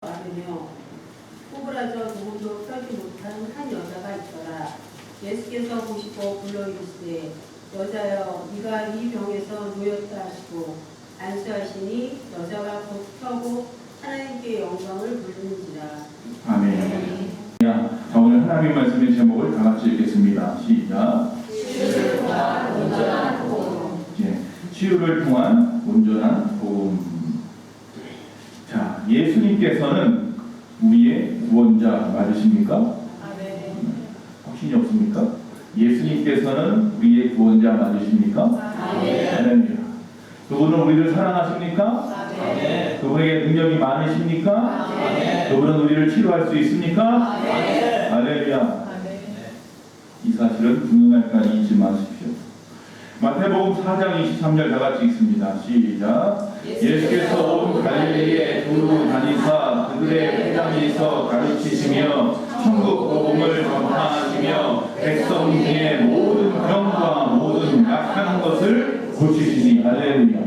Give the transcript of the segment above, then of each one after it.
하며 꼬부라져 누구도 펴지 못한 한 여자가 있더라. 예수께서 보시고 불러 이르시되 여자여 네가 이 병에서 놓였다 하시고 안수하시니 여자가 곧 펴고 하나님께 영광을 부르는지라. 아멘. 자, 오늘 하나님 말씀의 제목을 다 같이 읽겠습니다. 시작. 치유를 통한 온전한 복음. 치유를 통한 온전한 복음. 자, 예수님께서는 우리의 구원자 맞으십니까? 아멘. 확신이 없습니까? 예수님께서는 우리의 구원자 맞으십니까? 아멘. 그분은 우리를 사랑하십니까? 아멘. 그분에게 능력이 많으십니까? 아멘. 그분은 우리를 치료할 수 있습니까? 아멘. 할렐루야. 아멘. 이 사실은 분명할까지 잊지 마십시오. 마태복음 4장 23절 다 같이 읽습니다. 시작. 예수께서 온 갈릴리에 두루 다니사 그들의 회당에서 가르치시며 천국 복음을 전파하시며 백성 중에 모든 병과 모든 약한 것을 고치시니. 할렐루야.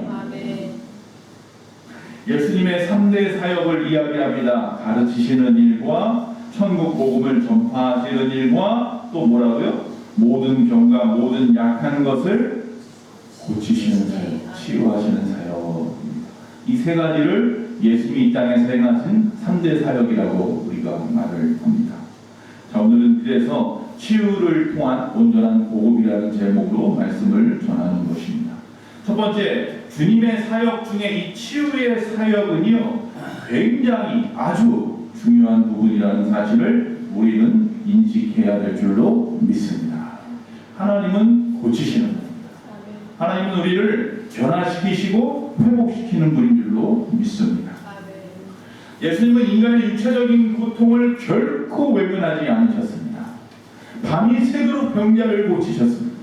예수님의 3대 사역을 이야기합니다. 가르치시는 일과 천국 복음을 전파하시는 일과 또 뭐라고요? 모든 병과 모든 약한 것을 고치시는 사역, 치유하시는 사역입니다. 이 세 가지를 예수님이 이 땅에서 행하신 3대 사역이라고 우리가 말을 합니다. 자, 오늘은 그래서 치유를 통한 온전한 복음이라는 제목으로 말씀을 전하는 것입니다. 첫 번째, 주님의 사역 중에 이 치유의 사역은요, 굉장히 아주 중요한 부분이라는 사실을 우리는 인식해야 될 줄로 믿습니다. 하나님은 고치시는 분입니다. 하나님은 우리를 변화시키시고 회복시키는 분인 줄로 믿습니다. 예수님은 인간의 육체적인 고통을 결코 외면하지 않으셨습니다. 밤이 새도록 병자를 고치셨습니다.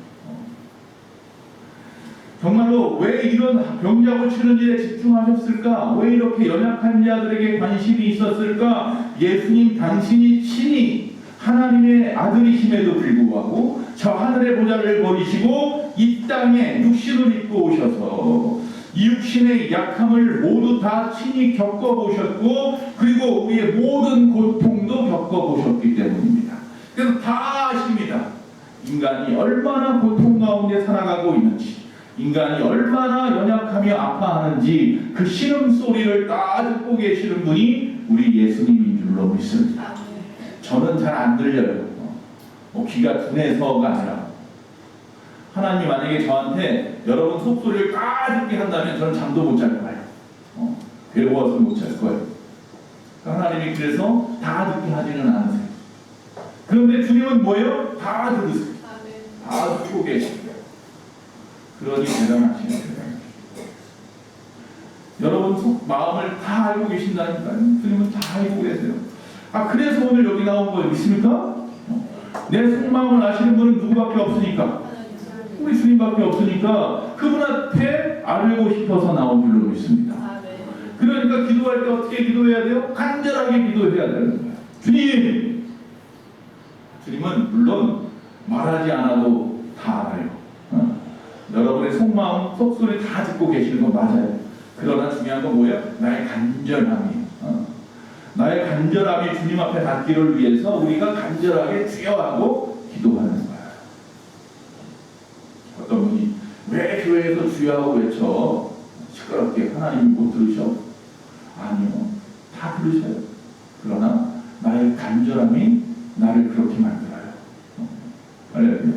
정말로 왜 이런 병자 고치는 일에 집중하셨을까? 왜 이렇게 연약한 자들에게 관심이 있었을까? 예수님 당신이 친히 하나님의 아들이심에도 불구하고 저 하늘의 보좌를 버리시고 이 땅에 육신을 입고 오셔서 이 육신의 약함을 모두 다 친히 겪어보셨고 그리고 우리의 모든 고통도 겪어보셨기 때문입니다. 그래서 다 아십니다. 인간이 얼마나 고통 가운데 살아가고 있는지, 인간이 얼마나 연약하며 아파하는지 그 신음소리를 다 듣고 계시는 분이 우리 예수님인 줄로 믿습니다. 저는 잘 안 들려요. 귀가 둔해서가 아니라 하나님 만약에 저한테 여러분 속소리를 다 듣게 한다면 저는 잠도 못 잘 거예요. 괴로워서 못 잘 거예요. 하나님이 그래서 다 듣게 하지는 않으세요. 그런데 주님은 뭐예요? 다 들으세요. 다 듣고 계십니다. 그러니 대단하시네요. 여러분 속 마음을 다 알고 계신다니까요. 주님은 다 알고 계세요. 그래서 오늘 여기 나온 거 믿습니까? 내 속마음을 아시는 분은 누구밖에 없으니까? 우리 주님밖에 없으니까 그분 앞에 알고 싶어서 나온 줄로 믿습니다. 그러니까 기도할 때 어떻게 기도해야 돼요? 간절하게 기도해야 되는 거예요. 주님! 주님은 물론 말하지 않아도 다 알아요. 여러분의 속마음, 속소리 다 듣고 계시는 건 맞아요. 그러나 중요한 건 뭐예요? 나의 간절함이에요. 나의 간절함이 주님 앞에 닿기를 위해서 우리가 간절하게 주여하고 기도하는 거예요. 어떤 분이 왜 교회에서 주여하고 외쳐 시끄럽게 하나님이 못 들으셔? 아니요. 다 들으셔요. 그러나 나의 간절함이 나를 그렇게 만들어요. 알겠어요?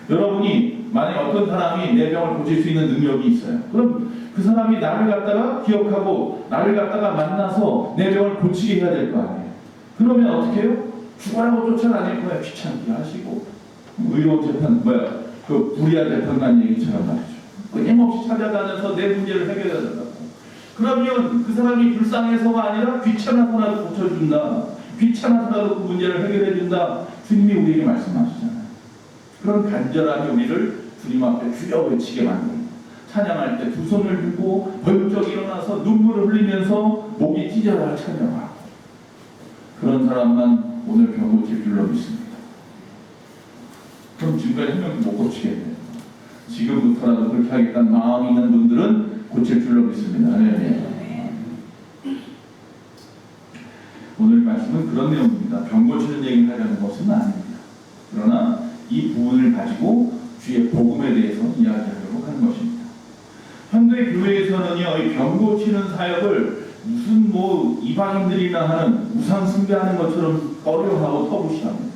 여러분이 만약 어떤 사람이 내 병을 고칠 수 있는 능력이 있어요. 그럼 그 사람이 나를 갖다가 기억하고 나를 갖다가 만나서 내 병을 고치게 해야 될 거 아니에요. 그러면 어떻게 해요? 죽으라고 쫓아다닐 거예요. 귀찮게 하시고 의로운 재판 그 불의한 재판관 얘기처럼 말이죠. 끊임없이 찾아다녀서 내 문제를 해결해야 된다고. 그러면 그 사람이 불쌍해서가 아니라 귀찮아서라도 고쳐준다. 귀찮아서라도 그 문제를 해결해준다. 주님이 우리에게 말씀하시잖아요. 그런 간절함이 우리를 주님 앞에 주여 외치게 만듭니다. 찬양할 때 두 손을 들고 벌쩍 일어나서 눈물을 흘리면서 목이 찢어라 찬양하고 그런 사람만 오늘 병 고칠 줄로 믿습니다. 그럼 지금까지 한 명도 못 고치겠네요. 지금부터라도 그렇게 하겠다는 마음이 있는 분들은 고칠 줄로 믿습니다. 네. 오늘 말씀은 그런 내용입니다. 병 고치는 얘기를 하려는 것은 아닙니다. 그러나 이 부분을 가지고 주의 복음에 대해서 이야기하려고 하는 것입니다. 현대 교회에서는요, 이 병 고치는 사역을 무슨 이방인들이나 하는 우상 숭배하는 것처럼 어려워하고 터부시합니다.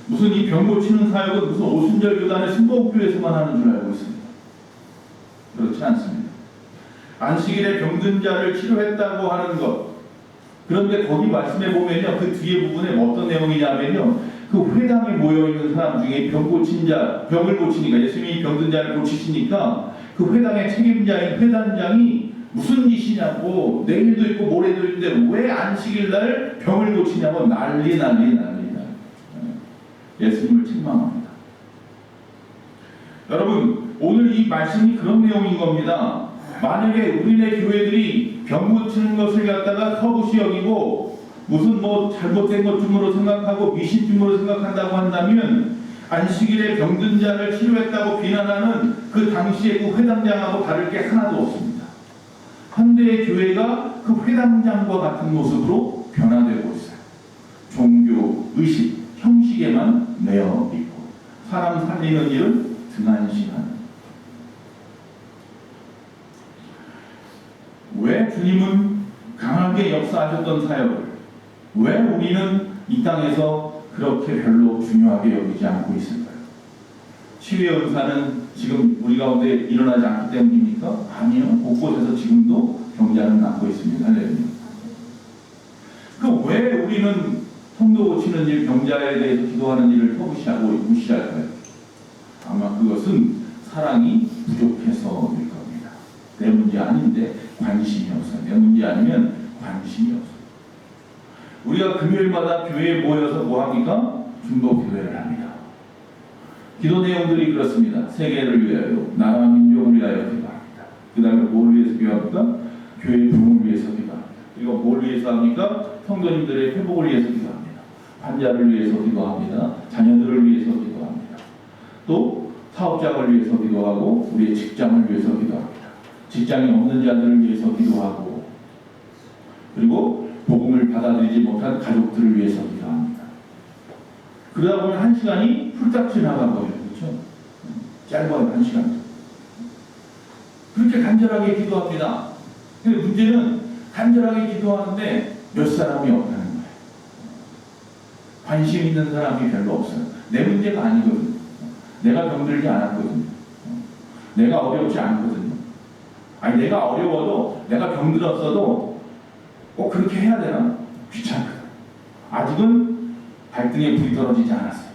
무슨 이 병 고치는 사역은 무슨 오순절 교단의 순복교에서만 하는 줄 알고 있습니다. 그렇지 않습니다. 안식일에 병든 자를 치료했다고 하는 것. 그런데 거기 말씀해 보면요, 그 뒤에 부분에 어떤 내용이냐면요, 그 회당에 모여 있는 사람 중에 병 고친 자, 병을 고치니까 예수님이 병든 자를 고치시니까 그 회당의 책임자인 회단장이 무슨 짓이냐고, 내일도 있고 모레도 있는데 왜 안식일 날 병을 고치냐고 난리. 예수님을 책망합니다. 여러분, 오늘 이 말씀이 그런 내용인 겁니다. 만약에 우리네 교회들이 병 고치는 것을 갖다가 터부시 여기고 무슨 잘못된 것 중으로 생각하고 미신중으로 생각한다고 한다면 안식일에 병든 자를 치료했다고 비난하는 그 당시의 그 회당장하고 다를 게 하나도 없습니다. 현대의 교회가 그 회당장과 같은 모습으로 변화되고 있어요. 종교, 의식, 형식에만 매여 있고 사람 살리는 일은 등한시하는. 왜 주님은 강하게 역사하셨던 사역을 왜 우리는 이 땅에서 그렇게 별로 중요하게 여기지 않고 있을까요? 치유의 은사는 지금 우리 가운데 일어나지 않기 때문입니까? 아니요. 곳곳에서 지금도 병자는 낫고 있습니다. 할렐루야. 왜 우리는 성도 고치는 일, 병자에 대해서 기도하는 일을 터부시하고 무시할까요? 아마 그것은 사랑이 부족해서일 겁니다. 내 문제 아닌데 관심이 없어요. 내 문제 아니면 관심이 없어요. 우리가 금요일마다 교회에 모여서 뭐합니까? 중보기도회를 합니다. 기도 내용들이 그렇습니다. 세계를 위하여, 나라 민족을 위하여 기도합니다. 그 다음에 뭘 위해서 기도합니까? 교회 부흥을 위해서 기도합니다. 그리고 뭘 위해서 합니까? 성도님들의 회복을 위해서 기도합니다. 환자를 위해서 기도합니다. 자녀들을 위해서 기도합니다. 또 사업장을 위해서 기도하고 우리의 직장을 위해서 기도합니다. 직장이 없는 자들을 위해서 기도하고 그리고 복음을 받아들이지 못한 가족들을 위해서 기도합니다. 그러다 보면 한 시간이 훌쩍 지나가거든요. 그렇죠? 짧아요. 한 시간. 그렇게 간절하게 기도합니다. 근데 문제는 간절하게 기도하는데 몇 사람이 없다는 거예요. 관심 있는 사람이 별로 없어요. 내 문제가 아니거든요. 내가 병들지 않았거든요. 내가 어렵지 않거든요. 아니 내가 어려워도 내가 병들었어도 꼭 그렇게 해야 되나? 귀찮거든. 아직은 발등에 불이 떨어지지 않았어요.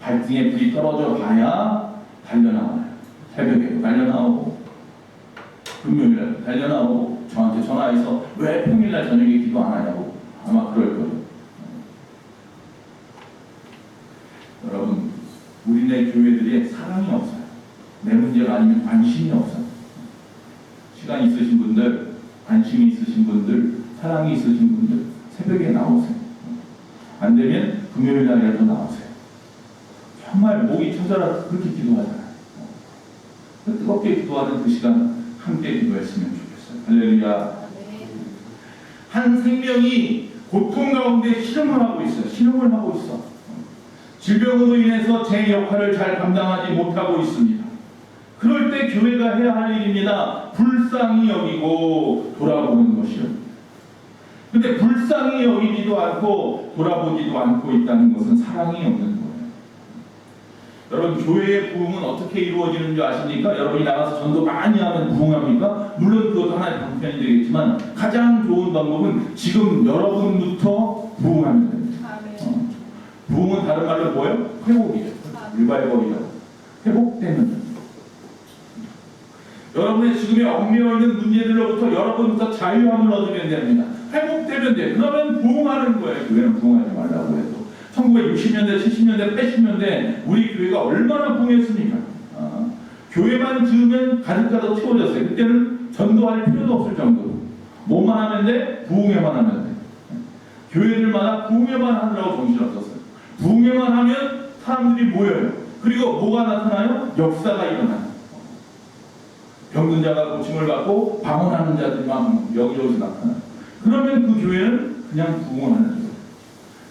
발등에 불이 떨어져 봐야 달려나와요. 새벽에도 달려나오고 금요일에 달려나오고 저한테 전화해서 왜 평일날 저녁에 기도 안 하냐고 아마 그럴 거예요. 여러분, 우리네 교회들이 사랑이 없어요. 내 문제가 아니면 관심이 없어요. 시간 있으신 분들, 관심이 있으신 분들, 사랑이 있으신 분들 새벽에 나오세요. 안 되면 금요일 날이라도 나오세요. 정말 목이 터져라 그렇게 기도하잖아요. 뜨겁게 기도하는 그 시간 함께 기도했으면 좋겠어요. 할렐루야. 한 생명이 고통 가운데 신음을 하고 있어요. 신음을 하고 있어. 질병으로 인해서 제 역할을 잘 감당하지 못하고 있습니다. 그럴 때 교회가 해야 할 일입니다. 불쌍히 여기고 돌아보는 것이요. 근데 불쌍히 여기지도 않고 돌아보지도 않고 있다는 것은 사랑이 없는 거예요. 여러분, 교회의 부흥은 어떻게 이루어지는 줄 아십니까? 여러분이 나가서 전도 많이 하면 부흥합니까? 물론 그것도 하나의 방편이 되겠지만 가장 좋은 방법은 지금 여러분부터 부흥하면 됩니다. 부흥은 다른 말로 뭐예요? 회복이죠. 리바이벌이죠. 회복되는 겁니다. 여러분의 지금의 얽매여 있는 문제들로부터 여러분부터 자유함을 얻으면 됩니다. 회복되면 돼요. 그러면 부흥하는 거예요. 교회는 부흥하지 말라고 해도. 1960년대, 70년대, 80년대 우리 교회가 얼마나 부흥했습니까? 교회만 지으면 가득가득 채워졌어요. 그때는 전도할 필요도 없을 정도로. 뭐만 하면 돼? 부흥회만 하면 돼. 교회들마다 부흥회만 하느라고 정신없었어요. 부흥회만 하면 사람들이 모여요. 그리고 뭐가 나타나요? 역사가 일어나요. 병든 자가 고침을 받고 방언하는 자들이 막 여기저기서 나타나요. 그러면 그 교회는 그냥 부흥하는 거예요.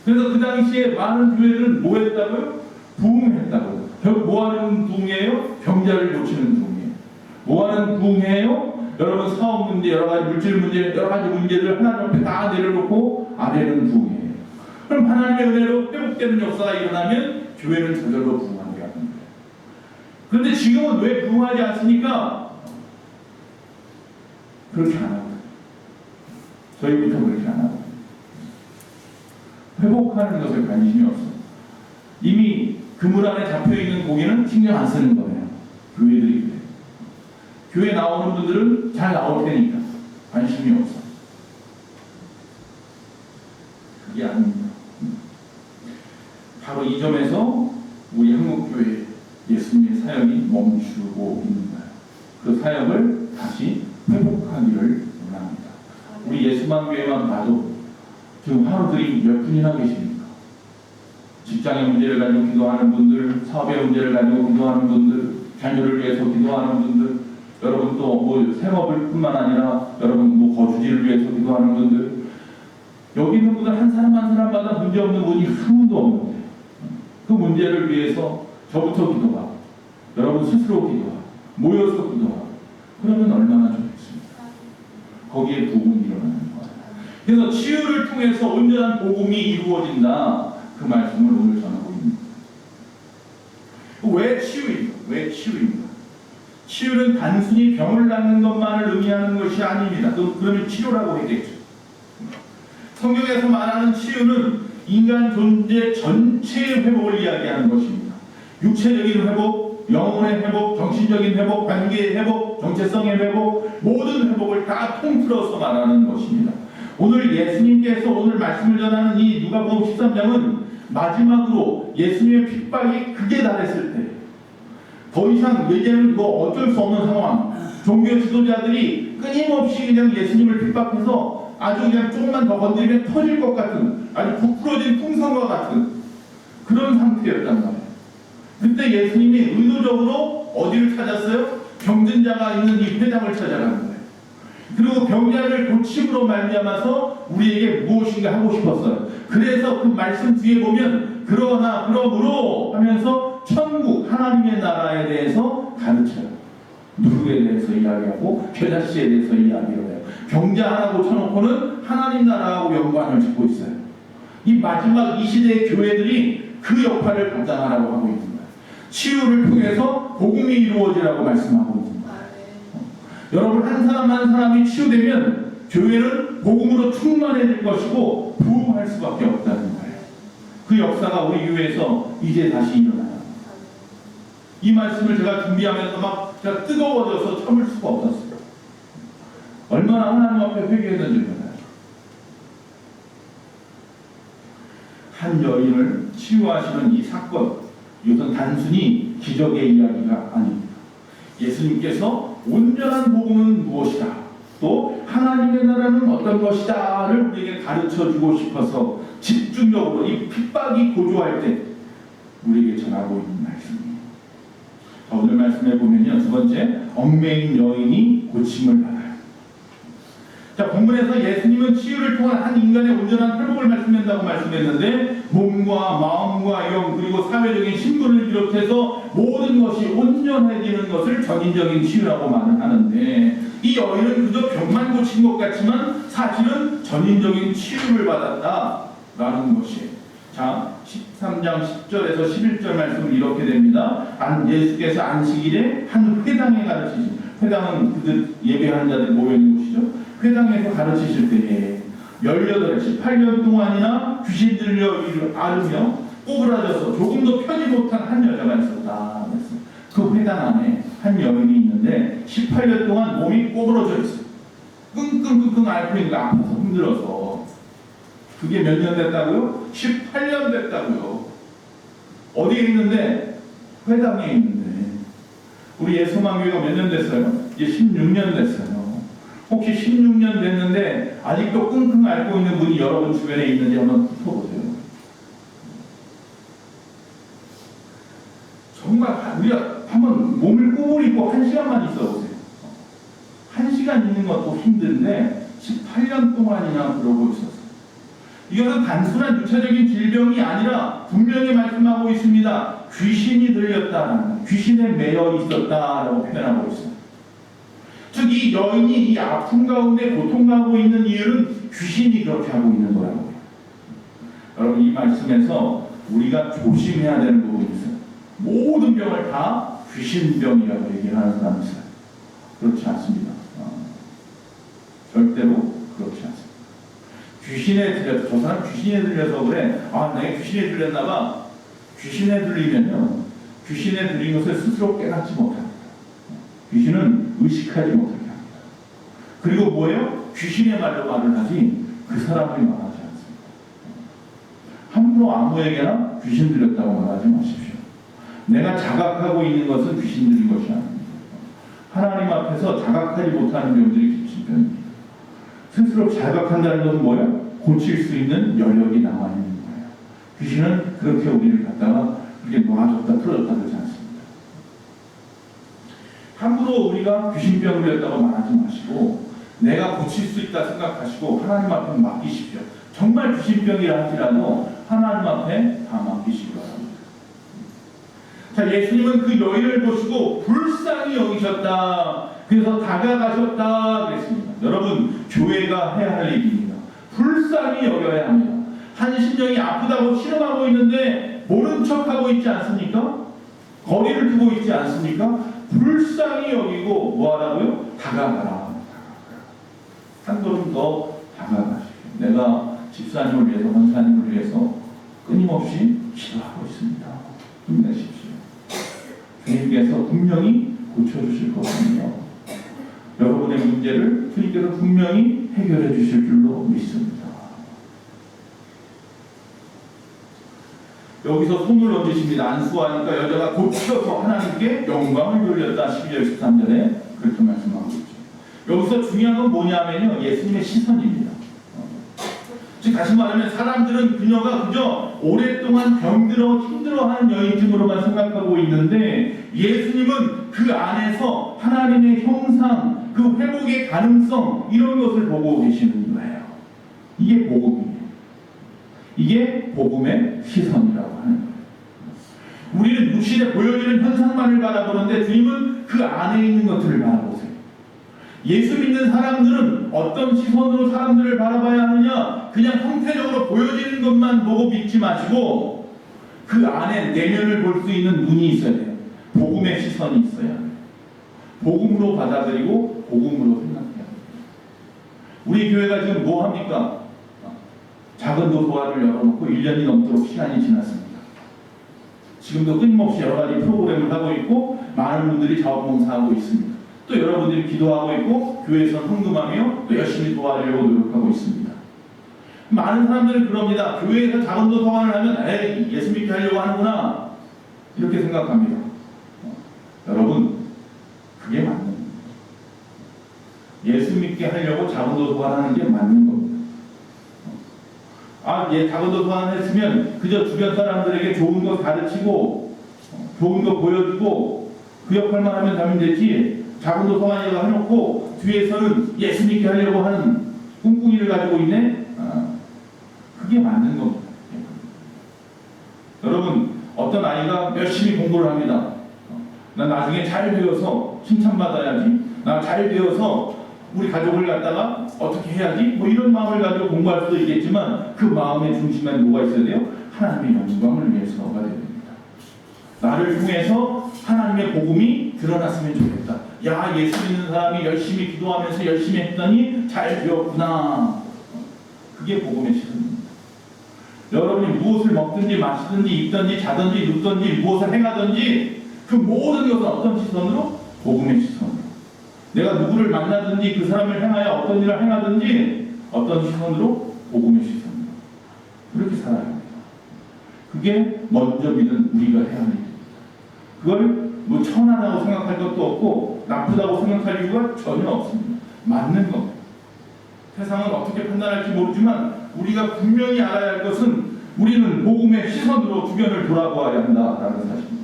그래서 그 당시에 많은 교회들은 뭐 했다고요? 부흥했다고요. 결국 뭐 하는 부흥이에요? 병자를 고치는 부흥이에요. 뭐 하는 부흥이에요? 여러분 사업 문제, 여러 가지 물질 문제, 여러 가지 문제들 하나님 앞에 다 내려놓고 아뢰는 부흥이에요. 그럼 하나님의 은혜로 회복되는 역사가 일어나면 교회는 저절로 부흥하게 하는 거예요. 그런데 지금은 왜 부흥하지 않습니까? 그렇게 안 하고 저희부터 그렇게 안 하고 회복하는 것에 관심이 없어. 이미 그물 안에 잡혀있는 고기는 신경 안 쓰는 거예요. 교회들이 그래요. 교회 나오는 분들은 잘 나올 테니까 관심이 없어. 그게 아닙니다. 바로 이 점에서 우리 한국교회 예수님의 사역이 멈추고 있는 거예요. 그 사역을 다시 회복하기를 원합니다. 우리 예수만 교회만 봐도 지금 하루들이 몇 분이나 계십니까? 직장의 문제를 가지고 기도하는 분들, 사업의 문제를 가지고 기도하는 분들, 자녀를 위해서 기도하는 분들, 여러분 또 뭐 생업을 뿐만 아니라 여러분 뭐 거주지를 위해서 기도하는 분들, 여기 있는 분들 한 사람 한 사람마다 문제 없는 분이 한 분도 없는데 그 문제를 위해서 저부터 기도하고 여러분 스스로 기도하고 모여서 기도하고 그러면 얼마나 좋겠습니까? 거기에 복음이 일어나는 거예요. 그래서 치유를 통해서 온전한 복음이 이루어진다. 그 말씀을 오늘 전하고 있습니다. 왜 치유입니까? 왜 치유입니까? 치유는 단순히 병을 낫는 것만을 의미하는 것이 아닙니다. 그러면 치료라고 해야겠죠. 성경에서 말하는 치유는 인간 존재 전체의 회복을 이야기하는 것입니다. 육체적인 회복, 영혼의 회복, 정신적인 회복, 관계의 회복, 정체성의 회복, 모든 회복을 다 통틀어서 말하는 것입니다. 오늘 예수님께서 오늘 말씀을 전하는 이 누가복음 13장은 마지막으로 예수님의 핍박이 극에 달했을 때 더 이상 이제는 어쩔 수 없는 상황, 종교 지도자들이 끊임없이 그냥 예수님을 핍박해서 아주 그냥 조금만 더 건드리면 터질 것 같은 아주 부풀어진 풍선과 같은 그런 상태였단 말이에요. 그때 예수님이 의도적으로 어디를 찾았어요? 병든자가 있는 이 회당을 찾아가는 거예요. 그리고 병자를 고침으로 말미암아서 우리에게 무엇인가 하고 싶었어요. 그래서 그 말씀 뒤에 보면 그러나 그러므로 하면서 천국 하나님의 나라에 대해서 가르쳐요. 누구에 대해서 이야기하고 겨자씨에 대해서 이야기를 해요. 병자 하나 고쳐놓고는 하나님 나라하고 연관을 짓고 있어요. 이 마지막 이 시대의 교회들이 그 역할을 감당하라고 하고 있는 거예요. 치유를 통해서 복음이 이루어지라고 말씀하고 있는 거예요. 여러분 한 사람 한 사람이 치유되면 교회는 복음으로 충만해질 것이고 부흥할 수밖에 없다는 거예요. 그 역사가 우리 교회에서 이제 다시 일어나요. 이 말씀을 제가 준비하면서 막 제가 뜨거워져서 참을 수가 없었어요. 얼마나 하나님 앞에 회개했는지 몰라요. 한 여인을 치유하시는 이 사건, 이것은 단순히 기적의 이야기가 아닙니다. 예수님께서 온전한 복음은 무엇이다, 또 하나님의 나라는 어떤 것이다를 우리에게 가르쳐주고 싶어서 집중적으로 이 핍박이 고조할 때 우리에게 전하고 있는 말씀입니다. 오늘 말씀해 보면요, 두 번째, 얽매인 여인이 고침을 받아요. 자, 본문에서 예수님은 치유를 통한 한 인간의 온전한 회복을 말씀한다고 말씀했는데 몸과 마음과 영 그리고 사회적인 신분을 비롯해서 모든 것이 온전해지는 것을 전인적인 치유라고 말을 하는데 이 여인은 그저 병만 고친 것 같지만 사실은 전인적인 치유를 받았다라는 것이에요. 자, 13장 10절에서 11절 말씀은 이렇게 됩니다. 예수께서 안식일에 한 회당에 가르치신, 회당은 그들 예배하는 자들이 모여있는 곳이죠. 회당에서 가르치실 때에 18년 동안이나 귀신 들려 이를 앓으며 꼬부라져서 조금도 펴지 못한 한 여자가 있었다. 그 회당 안에 한 여인이 있는데 18년 동안 몸이 꼬부러져 있어요. 끙끙끙끙 앓고 있는 거 아파서 힘들어서. 그게 몇 년 됐다고요? 18년 됐다고요. 어디에 있는데? 회당에 있는데. 우리 예수만교회가 몇 년 됐어요? 이제 16년 됐어요. 혹시 16년 됐는데 아직도 끙끙 앓고 있는 분이 여러분 주변에 있는지 한번 훑어보세요. 정말 우리가 한번 몸을 꾸부리고 1시간만 있어 보세요. 1시간 있는 것도 힘든데 18년 동안이나 그러고 있었어요. 이것은 단순한 육체적인 질병이 아니라 분명히 말씀하고 있습니다. 귀신이 들렸다, 귀신에 매여 있었다라고 표현하고 있어요. 즉 이 여인이 이 아픔 가운데 고통하고 있는 이유는 귀신이 그렇게 하고 있는 거라고요. 여러분, 이 말씀에서 우리가 조심해야 되는 부분이 있어요. 모든 병을 다 귀신병이라고 얘기하는 사람이 있어요. 그렇지 않습니다. 절대로 그렇지 않습니다. 귀신에 들려서, 저 사람 귀신에 들려서 그래. 아, 내가 귀신에 들렸나 봐. 귀신에 들리면요, 귀신에 들린 것을 스스로 깨닫지 못합니다. 귀신은 의식하지 못하게 합니다. 그리고 뭐예요? 귀신의 말로 말을 하지 그 사람이 말하지 않습니다. 함부로 아무에게나 귀신 들렸다고 말하지 마십시오. 내가 자각하고 있는 것은 귀신 들린 것이 아닙니다. 하나님 앞에서 자각하지 못하는 병들이 귀신병입니다. 스스로 자각한다는 것은 뭐예요? 고칠 수 있는 여력이 남아있는 거예요. 귀신은 그렇게 우리를 갖다가 이렇게 놔줬다 풀어줬다 그러지 않습니다. 함부로 우리가 귀신병 걸렸다고 말하지 마시고 내가 고칠 수 있다 생각하시고 하나님 앞에 맡기십시오. 정말 귀신병이라 할지라도 하나님 앞에 다 맡기시기 바랍니다. 자, 예수님은 그 여인을 보시고 불쌍히 여기셨다. 그래서 다가가셨다 그랬습니다. 여러분, 교회가 해야 할 일입니다. 불쌍히 여겨야 합니다. 한 심령이 아프다고 신음하고 있는데 모른 척하고 있지 않습니까? 거리를 두고 있지 않습니까? 불쌍히 여기고 뭐하라고요? 다가가라. 한 걸음 더 다가가십시오. 내가 집사님을 위해서, 권사님을 위해서 끊임없이 기도하고 있습니다. 힘내십시오. 주님께서 분명히 고쳐주실 거거든요. 여러분의 문제를 주님께서 분명히 해결해 주실 줄로 믿습니다. 여기서 손을 얹으십니다. 안수하니까 여자가 고쳐서 하나님께 영광을 돌렸다. 12절 13절에 그렇게 말씀하고 있죠. 여기서 중요한 건 뭐냐면요, 예수님의 시선입니다. 즉 다시 말하면 사람들은 그녀가 그저 오랫동안 병들어 힘들어하는 여인쯤으로만 생각하고 있는데 예수님은 그 안에서 하나님의 형상, 그 회복의 가능성 이런 것을 보고 계시는 거예요. 이게 복음이에요. 이게 복음의 시선이라고 하는 거예요. 우리는 육신에 보여지는 현상만을 바라보는데 주님은 그 안에 있는 것들을 바라보세요. 예수 믿는 사람들은 어떤 시선으로 사람들을 바라봐야 하느냐? 그냥 형태적으로 보여지는 것만 보고 믿지 마시고 그 안에 내면을 볼 수 있는 눈이 있어야 돼요. 복음의 시선이 있어야 돼요. 복음으로 받아들이고 복음으로 생각해야 돼요. 우리 교회가 지금 뭐 합니까? 작은 도서관을 열어놓고 1년이 넘도록 시간이 지났습니다. 지금도 끊임없이 여러 가지 프로그램을 하고 있고 많은 분들이 자원봉사하고 있습니다. 또 여러분들이 기도하고 있고 교회에서 헌금하며 또 열심히 도와주려고 노력하고 있습니다. 많은 사람들은 그럽니다. 교회에서 작은 도서관을 하면 에이, 예수 믿게 하려고 하는구나 이렇게 생각합니다. 여러분, 그게 맞는 겁니다. 예수 믿게 하려고 작은 도서관 하는 게 맞는 겁니다. 작은 도서관 했으면 그저 주변 사람들에게 좋은 거 가르치고 좋은 거 보여주고 그 역할만 하면 되면 되지, 작은 도서관에다가 해놓고 뒤에서는 예수 믿게 하려고 하는 꿍꿍이를 가지고 있네? 그게 맞는 겁니다. 여러분, 어떤 아이가 열심히 공부를 합니다. 나 나중에 잘 되어서 칭찬받아야지, 나 잘 되어서 우리 가족을 갖다가 어떻게 해야지, 뭐 이런 마음을 가지고 공부할 수도 있겠지만 그 마음의 중심에 뭐가 있어야 돼요? 하나님의 영광을 위해서가 돼야 됩니다. 나를 통해서 하나님의 복음이 드러났으면 좋겠다. 야, 예수 믿는 사람이 열심히 기도하면서 열심히 했더니 잘 되었구나. 그게 복음의 시선입니다. 여러분이 무엇을 먹든지 마시든지 입든지 자든지 눕든지 무엇을 행하든지 그 모든 것은 어떤 시선으로? 복음의 시선으로. 내가 누구를 만나든지 그 사람을 향하여 어떤 일을 행하든지 어떤 시선으로? 복음의 시선으로. 그렇게 살아야 합니다. 그게 먼저 믿은 우리가 해야 할 일입니다. 그걸 뭐 천하다고 생각할 것도 없고 나쁘다고 생각할 이유가 전혀 없습니다. 맞는 겁니다. 세상은 어떻게 판단할지 모르지만 우리가 분명히 알아야 할 것은 우리는 복음의 시선으로 주변을 돌아보아야 한다라는 사실입니다.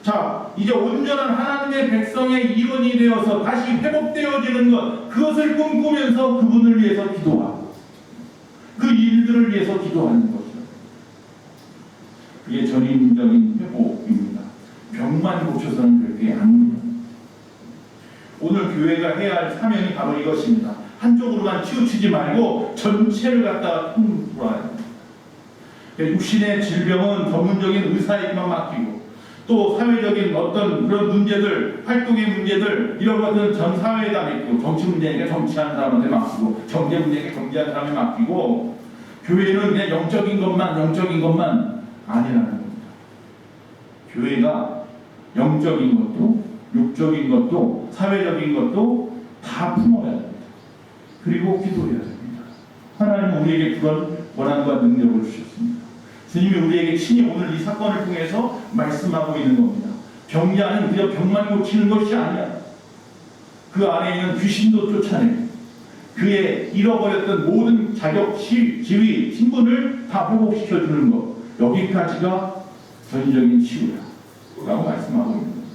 자, 이제 온전한 하나님의 백성의 일원이 되어서 다시 회복되어지는 것, 그것을 꿈꾸면서 그분을 위해서 기도하고 그 일들을 위해서 기도하는 것이죠. 그게 전인적인 회복입니다. 병만 고쳐서는 그렇게 안 됩니다. 오늘 교회가 해야 할 사명이 바로 이것입니다. 한쪽으로만 치우치지 말고 전체를 갖다가 통솔해야 됩니다. 육신의 질병은 전문적인 의사에게만 맡기고 또 사회적인 어떤 그런 문제들, 활동의 문제들 이런 것들은 전 사회에다 맡기고 정치 문제니까 정치하는 사람한테 맡기고 경제 문제니까 경제하는 사람에 맡기고 교회는 그냥 영적인 것만 아니라는 겁니다. 교회가 영적인 것도 육적인 것도 사회적인 것도 다 품어야 됩니다. 그리고 기도해야 됩니다. 하나님은 우리에게 그런 권한과 능력을 주셨습니다. 주님이 우리에게 친히 오늘 이 사건을 통해서 말씀하고 있는 겁니다. 병자는 그저 병만 고치는 것이 아니야. 그 안에 있는 귀신도 쫓아내고 그의 잃어버렸던 모든 자격, 지위, 신분을 다 회복시켜주는 것. 여기까지가 전적인 치유라고 말씀하고 있는 겁니다.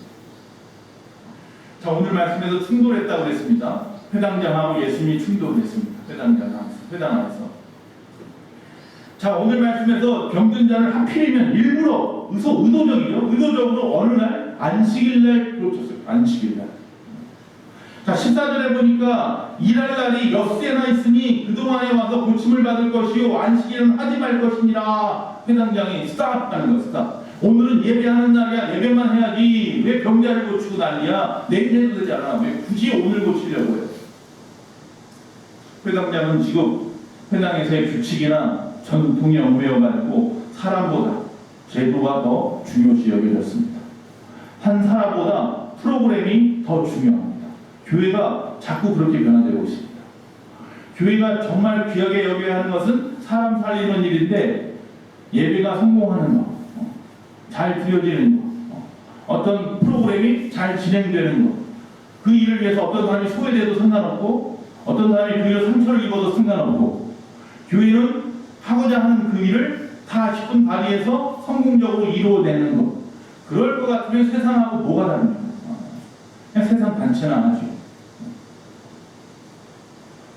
자, 오늘 말씀에서 충돌했다고 그랬습니다. 회당장하고 예수님이 충돌했습니다. 회당 안에서. 자, 오늘 말씀에서 병든 자를 하필이면 일부러 의도적으로 어느 날 안식일날 그렇쳤어요. 안식일날. 자, 14절에 보니까 일할 날이 엿새나 있으니 그동안에 와서 고침을 받을 것이요 안식일은 하지 말 것이니라. 회당장이 스탑 하는 거 스탑. 오늘은 예배하는 날이야. 예배만 해야지. 왜 병자를 고치고 난리야. 내일 해도 되잖아. 왜 굳이 오늘 고치려고 해요. 회당장은 지금 회당에서의 규칙이나 전통에 얽매여가지고 사람보다 제도가 더 중요시 여겨졌습니다. 한 사람보다 프로그램이 더 중요합니다. 교회가 자꾸 그렇게 변화되고 있습니다. 교회가 정말 귀하게 여겨야 하는 것은 사람 살리는 일인데 예배가 성공하는 것, 잘 드려지는 것, 어떤 프로그램이 잘 진행되는 것, 그 일을 위해서 어떤 사람이 소외돼도 상관없고 어떤 사람이 그 일을 상처를 입어도 상관없고 교회는 하고자 하는 그 일을 다 10분 발휘해서 성공적으로 이루어내는 것. 그럴 것 같으면 세상하고 뭐가 다릅니까? 그냥 세상 단체나 하죠.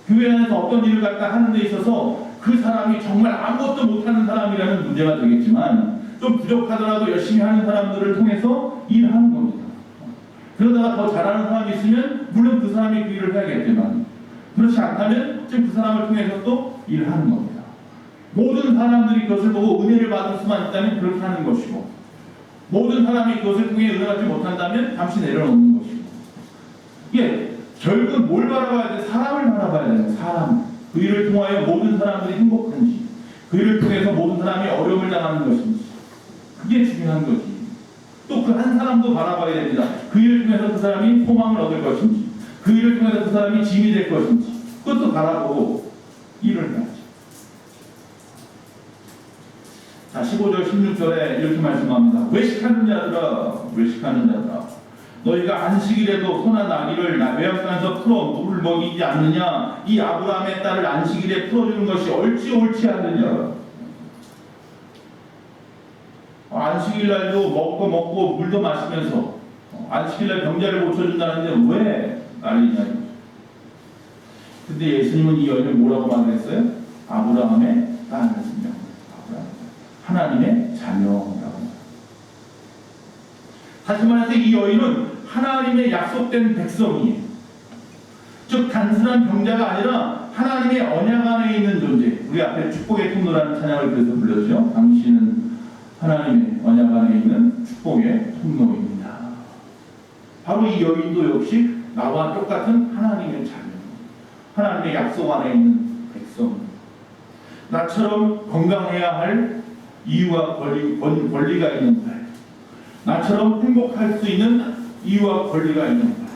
교회 안에서 어떤 일을 갖다 하는 데 있어서 그 사람이 정말 아무것도 못하는 사람이라면 문제가 되겠지만 좀 부족하더라도 열심히 하는 사람들을 통해서 일하는 겁니다. 그러다가 더 잘하는 사람이 있으면 물론 그 사람이 그 일을 해야겠지만 그렇지 않다면 지금 그 사람을 통해서 또 일하는 겁니다. 모든 사람들이 그것을 보고 은혜를 받을 수만 있다면 그렇게 하는 것이고 모든 사람이 그것을 통해 은혜 받지 못한다면 잠시 내려놓는 것이고 이게 결국은 뭘 바라봐야 돼? 사람을 바라봐야 돼요. 사람. 그 일을 통하여 모든 사람들이 행복한지 그 일을 통해서 모든 사람이 어려움을 당하는 것인지 그게 중요한 거지. 또 그 한 사람도 바라봐야 됩니다. 그 일을 통해서 그 사람이 소망을 얻을 것인지 그 일을 통해서 그 사람이 짐이 될 것인지 그것도 바라보고 일을 해야지. 자, 15절 16절에 이렇게 말씀합니다. 외식하는 자들아 너희가 안식일에도 소나 나귀를 외양간에서 풀어 물을 먹이지 않느냐. 이 아브라함의 딸을 안식일에 풀어주는 것이 옳지 않느냐. 안식일날도 먹고 물도 마시면서 안식일날 병자를 고쳐준다는데 왜 난리냐. 근데 예수님은 이 여인을 뭐라고 말했어요? 아브라함의 딸이거든요. 하나님의 자녀라고. 다시 말해서 이 여인은 하나님의 약속된 백성이에요. 즉 단순한 병자가 아니라 하나님의 언약 안에 있는 존재. 우리 앞에 축복의 통로라는 찬양을 그래서 불렀죠. 당신은 하나님의 언약 안에 있는 축복의 통로입니다. 바로 이 여인도 역시 나와 똑같은 하나님의 자녀, 하나님의 약속 안에 있는 백성. 나처럼 건강해야 할 이유와 권리가 있는 날, 나처럼 행복할 수 있는 이유와 권리가 있는 날.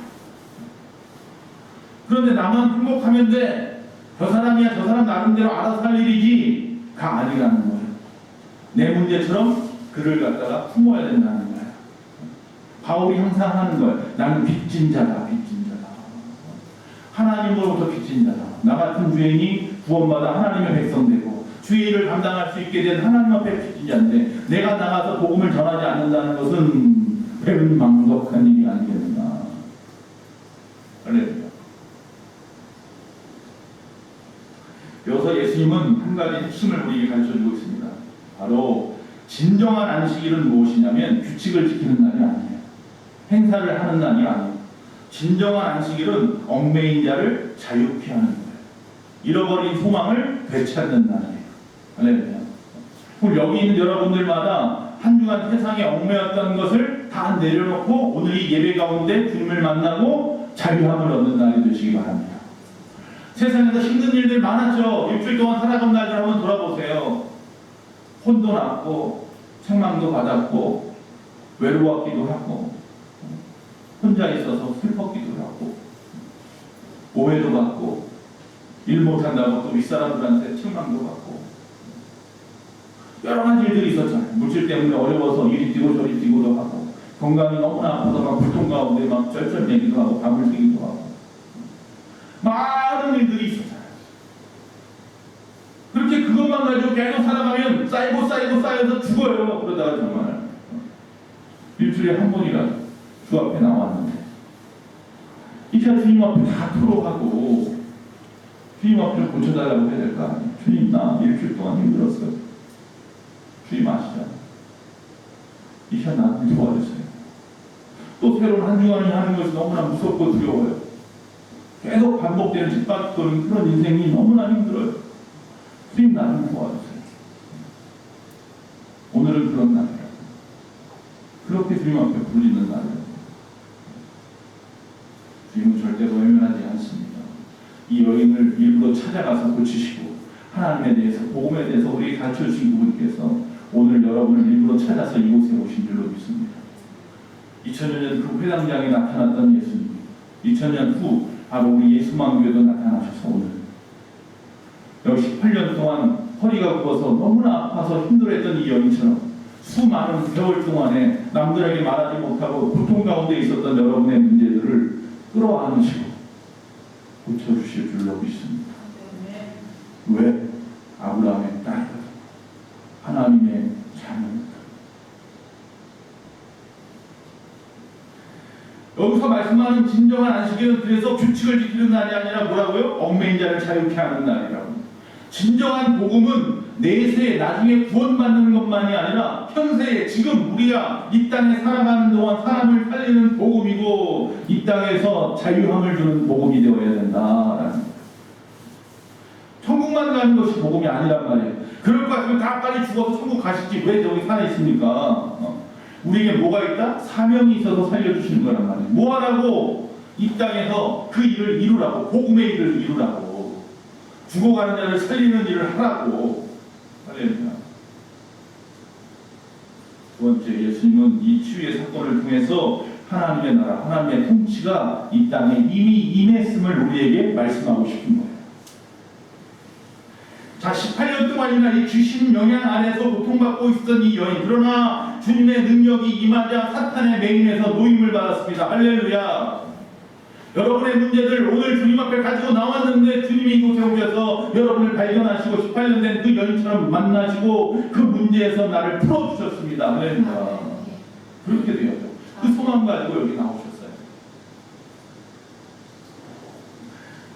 그런데 나만 행복하면 돼. 저 사람이야 저 사람 나름대로 알아서 할 일이지가 아니라는 거예요. 내 문제처럼 그를 갖다가 품어야 된다는 거예요. 바울이 항상 하는 거예요. 나는 빚진 자다. 하나님으로부터 빚진 자다. 나 같은 죄인이 구원받아 하나님의 백성 되고 주의 일을 감당할 수 있게 된 하나님 앞에 빚진 자인데 내가 나가서 복음을 전하지 않는다는 것은 배은 망덕한 일이 아니겠나. 할렐루야. 여기서 예수님은 한 가지 핵심을 우리에게 가르쳐주고 있습니다. 바로 진정한 안식일은 무엇이냐면 규칙을 지키는 날이 아니에요. 행사를 하는 날이 아니에요. 진정한 안식일은 얽매인 자를 자유케 하는 거예요. 잃어버린 소망을 되찾는 날이에요. 할렐루야. 그럼 여기 있는 여러분들마다 한 주간 세상에 얽매였던 것을 다 내려놓고 오늘 이 예배 가운데 주님을 만나고 자유함을 얻는 날이 되시기 바랍니다. 세상에서 힘든 일들 많았죠. 일주일 동안 살아간 날들 한번 돌아보세요. 혼도 났고 책망도 받았고 외로웠기도 하고 혼자 있어서 슬펐기도 하고 오해도 받고 일 못한다고 또 윗사람들한테 책망도 받고 여러 가지 일들이 있었잖아요. 물질 때문에 어려워서 이리 뛰고 저리 뛰고도 하고 건강이 너무나 아파서 막 고통 가운데 막 절절매기도 하고 밤을 새기도 하고 많은 일들이 있었잖아요. 그렇게 그것만 가지고 계속 살아가면 쌓여서 죽어요. 그러다가 정말 일주일에 한 번이라도 주 앞에 나왔는데 이제 주님 앞에 다 토로하고 주님 앞에 고쳐달라고 해야 될까? 주님 나 일주일 동안 힘들었어요. 주님 아시잖아요. 이제 나한테 도와주세요. 또 새로운 한 주간이 하는 것이 너무나 무섭고 두려워요. 계속 반복되는 집밖 도는 그런 인생이 너무나 힘들어요. 주님 나를 도와주세요. 오늘은 그런 날이에요. 그렇게 주님 앞에 불리는 날이에요. 주님은 절대로 외면하지 않습니다. 이 여인을 일부러 찾아가서 고치시고 하나님에 대해서 복음에 대해서 우리에게 가르쳐주신 그분께서 오늘 여러분을 일부러 찾아서 이곳에 오신 줄로 믿습니다. 2000년 전 그 회당장에 나타났던 예수님, 2000년 후 바로 우리 예수만교회도 나타나셔서 오늘 여기 18년 동안 허리가 굽어서 너무나 아파서 힘들어했던 이 여인처럼 수많은 세월 동안에 남들에게 말하지 못하고 고통 가운데 있었던 여러분의 문제들을 끌어안으시고 고쳐주실 줄로 믿습니다. 왜? 아브라함의 딸이거든. 하나님의 자녀입니다. 여기서 말씀하는 진정한 안식일은 그래서 규칙을 지키는 날이 아니라 뭐라고요? 얽매인 자를 자유케 하는 날이라고. 진정한 복음은 내세 나중에 구원받는 것만이 아니라 현세에 지금 우리가 이 땅에 살아가는 동안 사람을 살리는 복음이고 이 땅에서 자유함을 주는 복음이 되어야 된다라는 거예요. 천국만 가는 것이 복음이 아니란 말이에요. 그럴 것 같으면 다 빨리 죽어서 천국 가시지 왜 저기 살아있습니까? 우리에게 뭐가 있다? 사명이 있어서 살려주시는 거란 말이에요. 뭐하라고? 이 땅에서 그 일을 이루라고. 복음의 일을 이루라고. 죽어가는 자를 살리는 일을 하라고. 할렐루야. 두 번째, 예수님은 이 치유의 사건을 통해서 하나님의 나라, 하나님의 통치가 이 땅에 이미 임했음을 우리에게 말씀하고 싶은 거예요. 자, 18년 동안이나 이 귀신 영향 안에서 고통받고 있었던 이 여인, 그러나 주님의 능력이 임하자 사탄의 맹인에서 노임을 받았습니다. 할렐루야. 여러분의 문제들 오늘 주님 앞에 가지고 나왔는데 주님이 이곳에 오셔서 여러분을 발견하시고 18년 된 그 여인처럼 만나시고 그 문제에서 나를 풀어주셨습니다. 할렐루야. 그렇게 되었죠. 그 소망 가지고 여기 나오셨어요.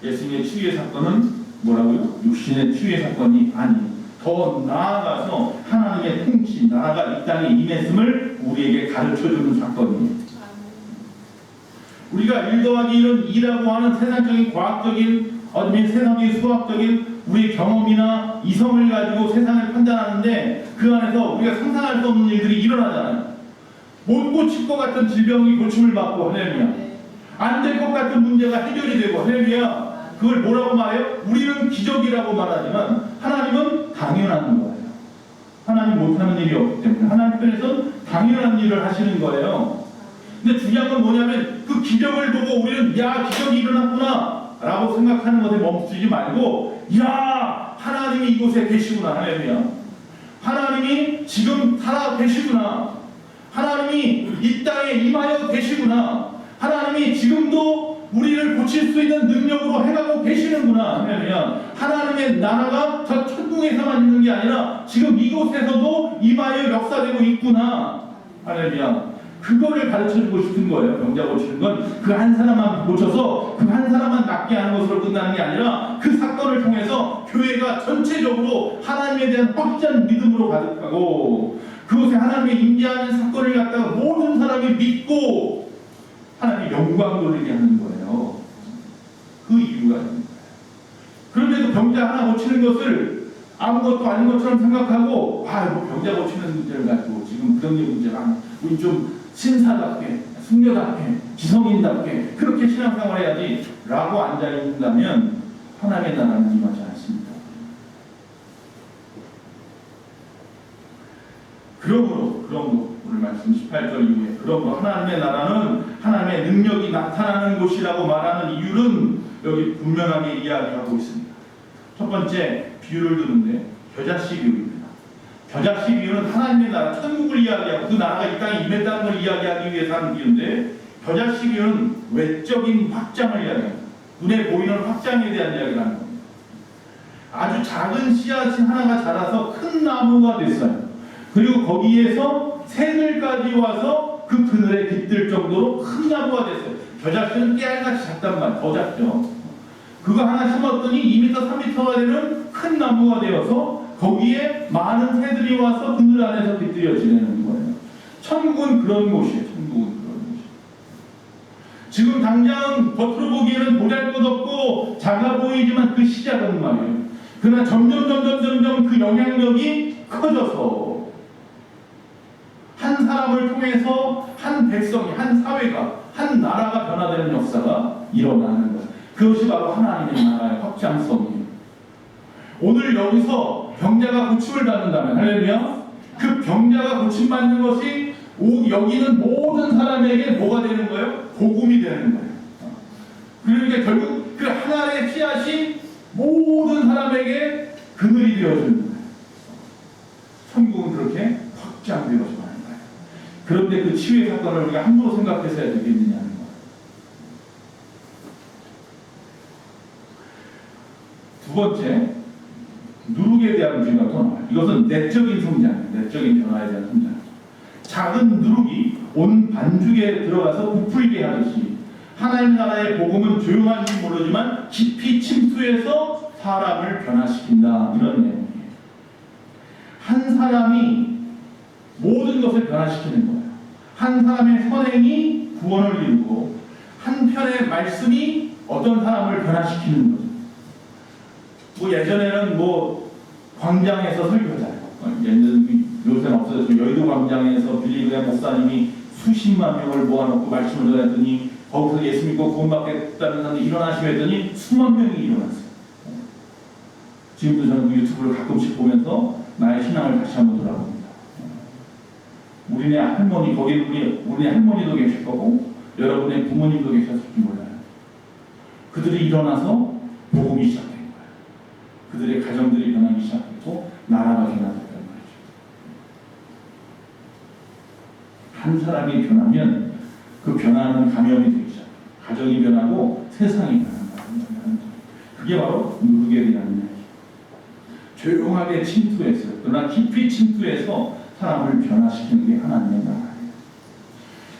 예수님의 치유의 사건은 뭐라고요? 육신의 치유의 사건이 아닌 더 나아가서 하나님의 통치, 나라가 이 땅에 임했음을 우리에게 가르쳐주는 사건이에요. 우리가 1 더하기 1은 2라고 하는 세상적인 과학적인 어쩌면 세상의 수학적인 우리의 경험이나 이성을 가지고 세상을 판단하는데 그 안에서 우리가 상상할 수 없는 일들이 일어나잖아요. 못 고칠 것 같은 질병이 고침을 받고 할렐루야. 안 될 것 같은 문제가 해결이 되고 할렐루야. 그걸 뭐라고 말해요? 우리는 기적이라고 말하지만 하나님은 당연한 거예요. 하나님 못하는 일이 없기 때문에 하나님 편에서는 당연한 일을 하시는 거예요. 근데 중요한 건 뭐냐면 그 기적을 보고 우리는 야 기적이 일어났구나 라고 생각하는 것에 멈추지 말고 야 하나님이 이곳에 계시구나. 할렐루야. 하나님이 지금 살아 계시구나. 하나님이 이 땅에 임하여 계시구나. 하나님이 지금도 우리를 고칠 수 있는 능력으로 해가고 계시는구나. 할렐루야. 하나님의 나라가 저 천국에서만 있는 게 아니라 지금 이곳에서도 임하여 역사되고 있구나. 할렐루야. 그 그거를 가르쳐주고 싶은 거예요. 병자 고치는 건 그 한 사람만 고쳐서 그 한 사람만 낫게 하는 것으로 끝나는 게 아니라 그 사건을 통해서 교회가 전체적으로 하나님에 대한 확실한 믿음으로 가득하고 그곳에 하나님의 임재하는 사건을 갖다가 모든 사람이 믿고 하나님의 영광 돌리게 하는 거예요. 그 이유가 있는 거예요. 그런데도 병자 하나 고치는 것을 아무것도 아닌 것처럼 생각하고 뭐 병자 고치는 문제를 가지고 지금 그런 게 문제가 우리 좀 신사답게 숙녀답게 지성인답게 그렇게 신앙생활 해야지 라고 앉아있는다면 하나님의 나라는 임하지 않습니다. 그러므로 오늘 말씀 18절 이후에 그러므로 하나님의 나라는 하나님의 능력이 나타나는 곳이라고 말하는 이유는 여기 분명하게 이야기하고 있습니다. 첫 번째 비유를 드는데 겨자씨 비유입니다. 겨자씨 비유는 하나님의 나라 천국을 이야기하고 그 나라가 이 땅에 임했다는 걸 이야기하기 위해서 하는 비유인데 겨자씨 비유는 외적인 확장을 이야기합니다. 눈에 보이는 확장에 대한 이야기를 하는 겁니다. 아주 작은 씨앗이 하나가 자라서 큰 나무가 됐어요. 그리고 거기에서 새들까지 와서 그 그늘에 깃들 정도로 큰 나무가 됐어요. 겨자씨는 깨알같이 작단 말이에요. 더 작죠. 그거 하나 심었더니 2m, 3m가 되는 큰 나무가 되어서 거기에 많은 새들이 와서 그늘 안에서 깃들여 지내는 거예요. 천국은 그런 곳이에요. 천국은 그런 곳이에요. 지금 당장 겉으로 보기에는 보잘것없고 작아 보이지만 그 시작은 말이에요. 그러나 점점 그 영향력이 커져서 한 사람을 통해서 한 백성이, 한 사회가, 한 나라가 변화되는 역사가 일어나는 거예요. 그것이 바로 하나님의 나라의 확장성이에요. 오늘 여기서 병자가 고침을 받는다면 할렐루야, 그 병자가 고침받는 것이 여기 있는 모든 사람에게 뭐가 되는 거예요? 복음이 되는 거예요. 그러니까 결국 그 하나의 씨앗이 모든 사람에게 그늘이 되어주는 거예요. 천국은 그렇게 확장되어지는 거예요. 그런데 그 치유의 사건을 우리가 함부로 생각해서야 되겠느냐는 거예요. 두 번째, 누룩에 대한 주의가 또 나와요. 이것은 내적인 성장, 내적인 변화에 대한 성장. 작은 누룩이 온 반죽에 들어가서 부풀게 하듯이 하나님 나라의 복음은 조용한지 모르지만 깊이 침투해서 사람을 변화시킨다. 이런 내용이에요. 한 사람이 모든 것을 변화시키는 거예요. 한 사람의 선행이 구원을 이루고 한편의 말씀이 어떤 사람을 변화시키는 거죠. 예전에는 광장에서 설교자요. 요새는 없어졌죠. 여의도 광장에서 빌리그레 목사님이 수십만 명을 모아놓고 말씀을 전했더니 거기서 예수 믿고 구원받겠다는 사람이 일어나시고 했더니 수만 명이 일어났어요. 지금도 저는 그 유튜브를 가끔씩 보면서 나의 신앙을 다시 한번 돌아봅니다. 우리네 할머니, 거기 우리 할머니도 계실 거고 여러분의 부모님도 계셨을지 몰라요. 그들이 일어나서 복음이 시작된 거예요. 그들의 가정들이 변하기 시작했고 나라가 변화됐단 말이죠. 한 사람이 변하면 그 변화는 감염이 되기 시작해요. 가정이 변하고 세상이 변한다. 그게 바로 누룩에 대한 이야기. 조용하게 침투했어요. 그러나 깊이 침투해서 사람을 변화시키는 게 하나님의 나라예요.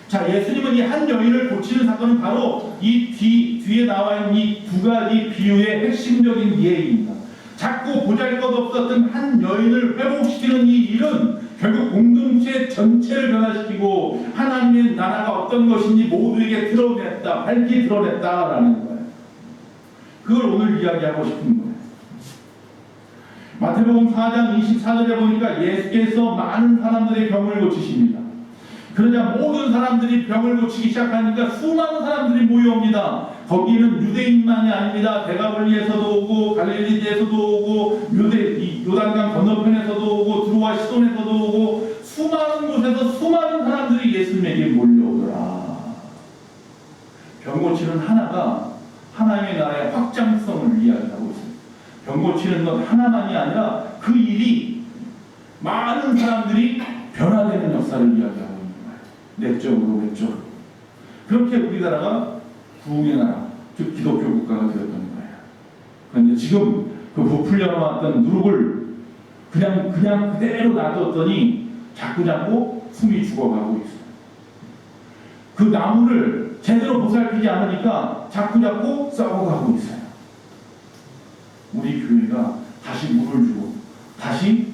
자, 예수님은 이 한 여인을 고치는 사건은 바로 이 뒤에 나와 있는 이 두 가지 비유의 핵심적인 예입니다. 자꾸 보잘것없었던 한 여인을 회복시키는 이 일은 결국 공동체 전체를 변화시키고 하나님의 나라가 어떤 것인지 모두에게 드러냈다, 밝히 드러냈다라는 거예요. 그걸 오늘 이야기하고 싶은 거예요. 마태복음 4장 24절에 보니까 예수께서 많은 사람들의 병을 고치십니다. 그러자 모든 사람들이 병을 고치기 시작하니까 수많은 사람들이 모여옵니다. 거기는 유대인만이 아닙니다. 대가볼리에서도 오고 갈릴리에서도 오고 요단강 건너편에서도 오고 두로와 시돈에서도 오고 수많은 곳에서 수많은 사람들이 예수님에게 몰려오더라. 병 고치는 하나가 하나님의 나라의 확장성을 이야기하고 있습니다. 병 고치는 것 하나만이 아니라 그 일이 많은 사람들이 변화되는 역사를 이야기하고 있는 거예요. 내적으로 외적으로. 그렇게 우리나라가 부흥의 나라, 즉 기독교 국가가 되었던 거예요. 그런데 지금 그 부풀려 놓았던 누룩을 그냥 그대로 놔뒀더니 자꾸 숨이 죽어가고 있어요. 그 나무를 제대로 보살피지 않으니까 자꾸자꾸 썩어가고 있어요. 우리 교회가 다시 물을 주고 다시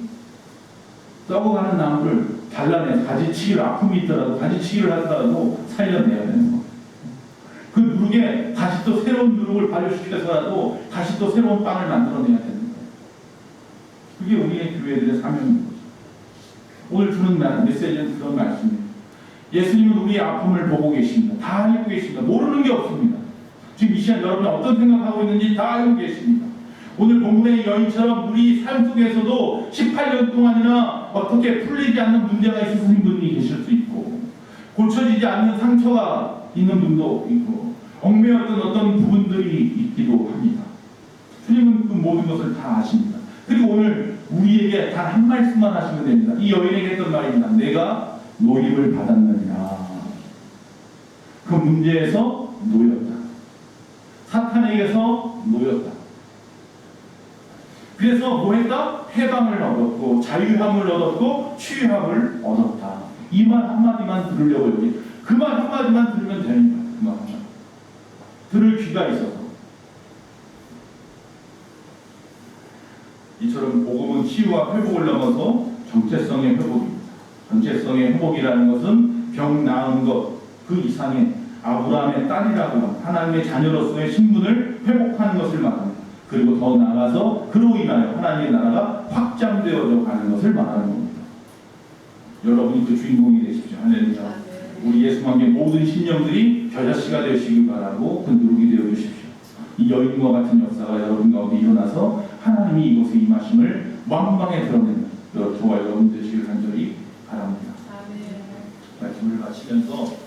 썩어가는 나무를 잘라내서 가지치기를, 아픔이 있더라도 가지치기를 하더라도 살려내야 되는 거예요. 그 누룩에 다시 또 새로운 누룩을 발효시켜서라도 다시 또 새로운 빵을 만들어내야 되는 거예요. 그게 우리의 교회들의 사명인 거죠. 오늘 주는 메시지는 그런 말씀이에요. 예수님은 우리의 아픔을 보고 계십니다. 다 알고 계십니다. 모르는 게 없습니다. 지금 이 시간 여러분이 어떤 생각하고 있는지 다 알고 계십니다. 오늘 본문의 여인처럼 우리 삶 속에서도 18년 동안이나 어떻게 풀리지 않는 문제가 있으신 분이 계실 수 있고, 고쳐지지 않는 상처가 있는 분도 있고, 얽매였던 어떤 부분들이 있기도 합니다. 주님은 그 모든 것을 다 아십니다. 그리고 오늘 우리에게 단 한 말씀만 하시면 됩니다. 이 여인에게 했던 말입니다. 내가 노임을 받았느니라. 그 문제에서 놓였다. 사탄에게서 놓였다. 그래서 뭐 했다? 해방을 얻었고 자유함을 얻었고 치유함을 얻었다. 이 말 한마디만 들으려고 여기. 그 말 한마디만 들으면 됩니다. 그 말 한마디. 들을 귀가 있어서. 이처럼 복음은 치유와 회복을 넘어서 정체성의 회복입니다. 정체성의 회복이라는 것은 병 나은 것 그 이상의 아브라함의 딸이라고 하는 하나님의 자녀로서의 신분을 회복하는 것을 말합니다. 그리고 더 나아가서 그로 인하여 하나님의 나라가 확장되어져 가는 것을 말하는 겁니다. 여러분이 그 주인공이 되십시오. 할렐루야. 우리 예수님의 모든 신령들이 겨자씨가 되시길 바라고 그 누룩이 되어 주십시오. 이 여인과 같은 역사가 여러분 가운데 일어나서 하나님이 이곳에 임하심을 만방에 드러내는 저와 여러분 되시길 간절히 바랍니다. 말씀을 마치면서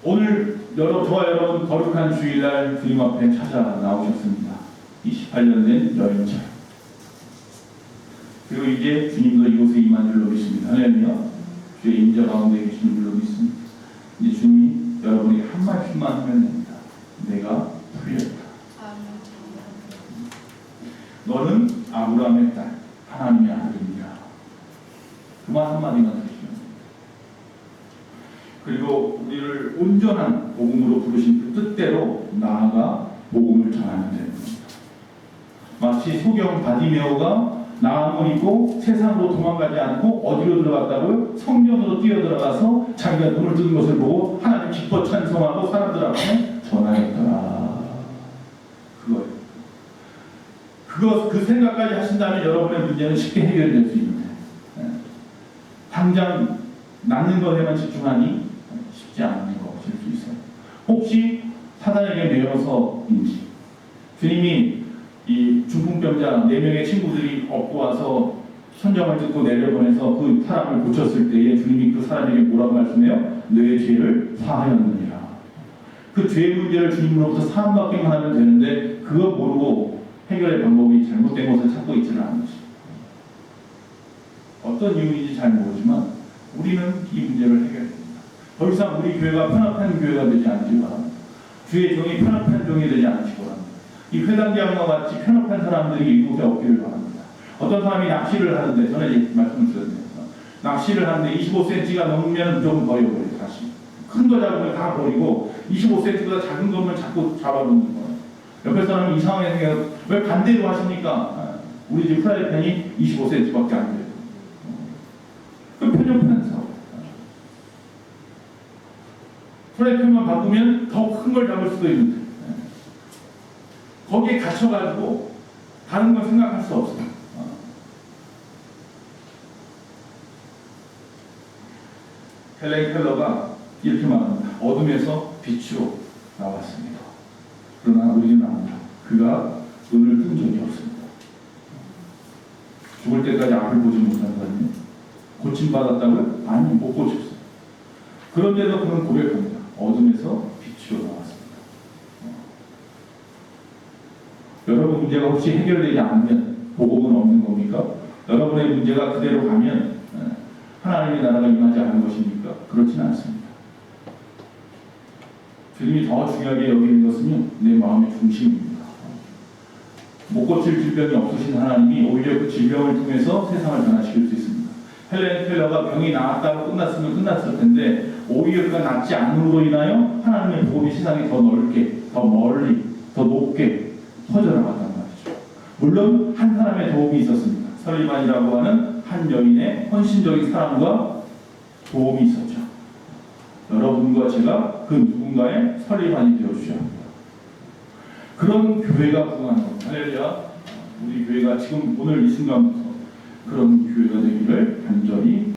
오늘 저와 여러분 거룩한 주일날 주님 앞에 찾아 나오셨습니다. 28년 된 여인처럼. 그리고 이제 주님도 이곳에 임한 줄로 믿습니다. 할렐루야. 주의 임재 가운데 계신 줄로 믿습니다. 이제 주님이 여러분에게 한 말씀만 하면 됩니다. 내가 풀렸다. 너는 아브라함의 딸, 하나님의 아들이니라. 그 말 한마디만 드시면 됩니다. 그리고 우리를 온전한 복음으로 부르신 그 뜻대로 나아가 복음을 전하면 됩니다. 마치 소경 바디메오가 나음을 입고 세상으로 도망가지 않고 어디로 들어갔다고요? 성전으로 뛰어들어가서 자기가 눈을 뜨는 것을 보고 하나님 기뻐 찬송하고 사람들 앞에 전하였더라. 그거예요. 그 생각까지 하신다면 여러분의 문제는 쉽게 해결될 수 있는데 당장 낫는 것에만 집중하니 쉽지 않은 것일 수 있어요. 혹시 사단에게 매여서인지 주님이 이 중풍병자 4명의 친구들이 업고 와서 선정을 듣고 내려보내서 그 사람을 고쳤을 때에 주님이 그 사람에게 뭐라고 말씀해요? 내 죄를 사하였느니라. 그 죄의 문제를 주님으로부터 사함받기만 하면 되는데 그거 모르고 해결의 방법이 잘못된 것을 찾고 있지는 않은 것입니다. 어떤 이유인지 잘 모르지만 우리는 이 문제를 해결합니다. 더 이상 우리 교회가 편협한 교회가 되지 않기를 바랍니다. 주의 종이 편협한 종이 되지 않기를 바랍니다. 이 회당장과 같이 편협한 사람들이 이곳에 없기를 바랍니다. 어떤 사람이 낚시를 하는데 전에 말씀을 드렸네요. 낚시를 하는데 25cm가 넘으면 좀 버려버려요. 다시 큰 거 잡으면 다 버리고 25cm보다 작은 것만 자꾸 잡아놓는 거예요. 옆에 사람은 이상하게 생각해서 왜 반대로 하십니까? 우리 집 프라이팬이 25cm밖에 안 돼요. 그 편협한 사람. 프라이팬만 바꾸면 더 큰 걸 잡을 수도 있는데 거기에 갇혀가지고 다른 걸 생각할 수 없어요. 헬렌 켈러가 이렇게 말합니다. 어둠에서 빛으로 나왔습니다. 그러나 우리는 압니다. 그가 눈을 뜬 적이 없습니다. 죽을 때까지 앞을 보지 못한다면 고침받았다고요? 아니, 못 고쳤어요. 그런데도 그는 고백합니다. 어둠에서 빛으로 나왔습니다. 여러분 문제가 혹시 해결되지 않으면 복음은 없는 겁니까? 여러분의 문제가 그대로 가면 하나님의 나라가 임하지 않은 것입니까? 그렇지는 않습니다. 주님이 더 중요하게 여기는 것은요, 내 마음의 중심입니다. 못 고칠 질병이 없으신 하나님이 오히려 그 질병을 통해서 세상을 변화시킬 수 있습니다. 헬렌 켈러가 병이 나았다고 끝났으면 끝났을 텐데 오히려 그가 낫지 않음으로 인하여 하나님의 복음이 세상에 더 넓게, 더 멀리, 더 높게 퍼져나갔단 말이죠. 물론 한 사람의 도움이 있었습니다. 설리반이라고 하는 한 여인의 헌신적인 사랑과 도움이 있었죠. 여러분과 제가 그 누군가의 설리반이 되어주셔야 합니다. 그런 교회가 부흥하는 겁니다. 할렐루야. 우리 교회가 지금 오늘 이 순간부터 그런 교회가 되기를 간절히